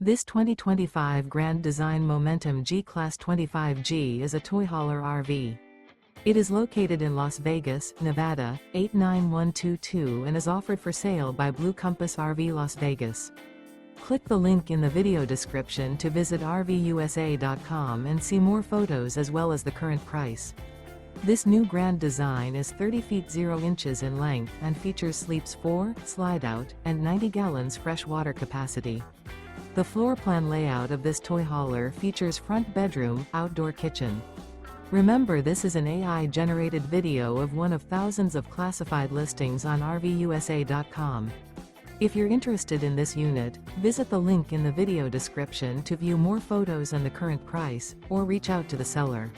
This 2025 Grand Design Momentum G-Class 25G is a toy hauler RV. It is located in Las Vegas, Nevada, 89122 and is offered for sale by Blue Compass RV Las Vegas. Click the link in the video description to visit RVUSA.com and see more photos as well as the current price. This new grand design is 30 feet 0 inches in length and features sleeps 4, slide-out, and 90 gallons fresh water capacity. The floor plan layout of this toy hauler features front bedroom, outdoor kitchen. Remember, this is an AI-generated video of one of thousands of classified listings on RVUSA.com. If you're interested in this unit, visit the link in the video description to view more photos and the current price, or reach out to the seller.